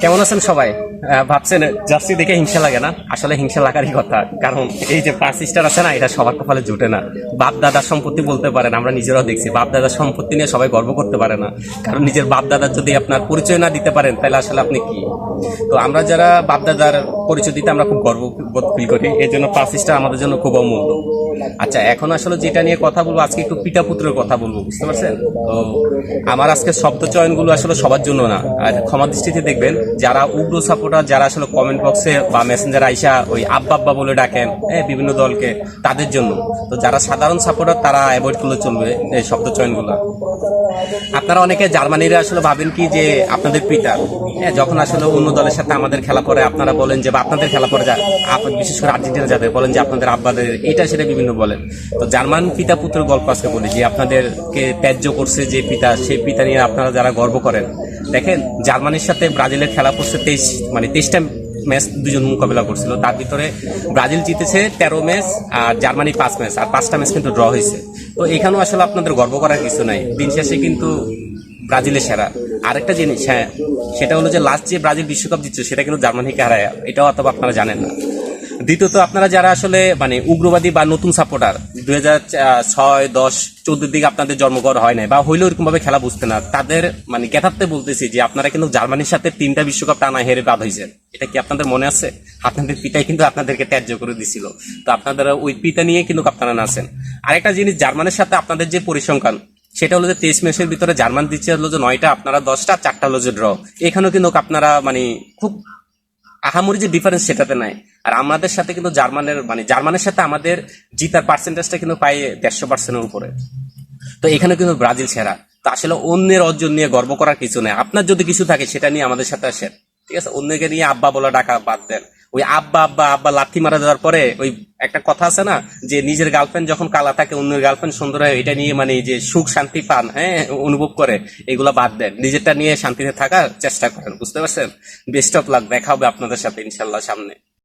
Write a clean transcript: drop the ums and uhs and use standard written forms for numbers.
কেমন আছেন সবাই? ভাবছেন জার্সি দেখে হিংসা লাগে না? আসলে হিংসা লাগারই কথা, কারণ এই যে 5 স্টার আছে না, এটা সবার কপালে জুটে না। বাপ দাদার সম্পত্তি বলতে পারেন, আমরা নিজেরাও দেখছি বাপ দাদার সম্পত্তি নিয়ে সবাই গর্ব করতে পারে না। কারণ নিজের বাপ দাদার যদি আপনার পরিচয় না দিতে পারেন, তাহলে আসলে আপনি কি? তো আমরা যারা বাপ দাদার পরিচয় দিতে আমরা খুব গর্ববোধ ফিল করি, এই জন্য 5 স্টার আমাদের জন্য খুব অমূল্য। আচ্ছা, এখন আসলে যেটা নিয়ে কথা বলবো, আজকে একটু পিতা পুত্রের কথা বলবো, বুঝতে পারছেন তো? আমার আজকে শব্দ চয়নগুলো আসলে সবার জন্য না, আর ক্ষমা দৃষ্টিতে দেখবেন। যারা উগ্র সাপোর্টার, যারা আসলে কমেন্ট বক্সে বা মেসেঞ্জার আইসা ওই আব্বা আব্বা বলে ডাকেন বিভিন্ন দলকে, তাদের জন্য। তো যারা সাধারণ সাপোর্টার, তারা অ্যাভয়েড করলে চলবে এই শব্দ চয়নগুলো। আপনারা অনেকে জার্মানিরা আসলে ভাবেন কি যে আপনাদের পিতা, যখন আসলে অন্য দলের সাথে আমাদের খেলা পরে আপনারা বলেন যে, বা আপনাদের খেলা পরে বিশেষ করে আর্জেন্টিনা যাদের বলেন যে আপনাদের আব্বাদের এটা সেটা বিভিন্ন বলেন। তো জার্মান পিতা পুত্রের গল্প আজকে বলি, যে আপনাদেরকে ত্যায্য করছে যে পিতা, সেই পিতা নিয়ে আপনারা যারা গর্ব করেন। দেখেন, জার্মানির সাথে ব্রাজিলের খেলা পড়ছে 23টা ম্যাচ দুজন মোকাবেলা করছিল, তার ভিতরে ব্রাজিল জিতেছে 13 ম্যাচ আর জার্মানি 5 ম্যাচ, আর 5টা ম্যাচ কিন্তু ড্র হয়েছে। তো এখানেও আসলে আপনাদের গর্ব করার কিছু নাই, দিন শেষে কিন্তু ব্রাজিলের সেরা। আরেকটা জিনিস, হ্যাঁ, সেটা হলো যে লাস্ট যে ব্রাজিল বিশ্বকাপ জিতছে, সেটা কিন্তু জার্মানিকে হারায়, এটাও অথবা আপনারা জানেন না। দ্বিতীয়ত, আপনারা যারা আসলে উগ্রবাদী বা নতুন সাপোর্টার, 2006, 10, 14 দিকে আপনাদের জন্মগ্রহণ হয় নাই বা হইলেও এরকম ভাবে খেলা বুঝতে না, তাদের জ্ঞাতার্থে বলতেছি যে আপনারা কিন্তু জার্মানির সাথে 3টা বিশ্বকাপ টানা হেরে বাদ হয়েছেন। এটা কি আপনাদের মনে আছে? আপনাদের পিতাই কিন্তু আপনাদেরকে ত্যায্য করে দিছিল। তো আপনাদের ওই পিতা নিয়ে কিন্তু আপনারা নাচেন। আরেকটা জিনিস, জার্মানির সাথে আপনাদের যে পরিসংখ্যান, সেটা হলো যে 23 ম্যাচের ভিতরে জার্মান দিচ্ছে হলো যে 9টা, আপনারা 10টা, 4টা হলো যে ড্র। এখানেও কিন্তু আপনারা খুব আহামরি যে ডিফারেন্স সেটাতে নাই। আর আমাদের সাথে কিন্তু জার্মানের সাথে আমাদের জিতার পার্সেন্টেজটা কিন্তু প্রায় 150%-এর উপরে। তো এখানে কিন্তু ব্রাজিল সেরা। তো আসলে অন্যের অর্জন নিয়ে গর্ব করার কিছু নেই। আপনার যদি কিছু থাকে সেটা নিয়ে আমাদের সাথে আসেন, ঠিক আছে? অন্যকে নিয়ে আব্বা বলা ডাকা বাদ দেন। ওই আব্বা আব্বা আব্বা লাথি মারা যাওয়ার পরে ওই একটা কথা আছে না, যে নিজের গার্লফ্রেন্ড যখন কালা থাকে, অন্যের গার্লফ্রেন্ড সুন্দর হয়, এটা নিয়ে যে সুখ শান্তি পান, অনুভব করে, এগুলা বাদ দেন। নিজেরটা নিয়ে শান্তিতে থাকার চেষ্টা করেন, বুঝতে পারছেন? বেস্ট অফ লাক, দেখা হবে আপনাদের সাথে ইনশাল্লাহ সামনে।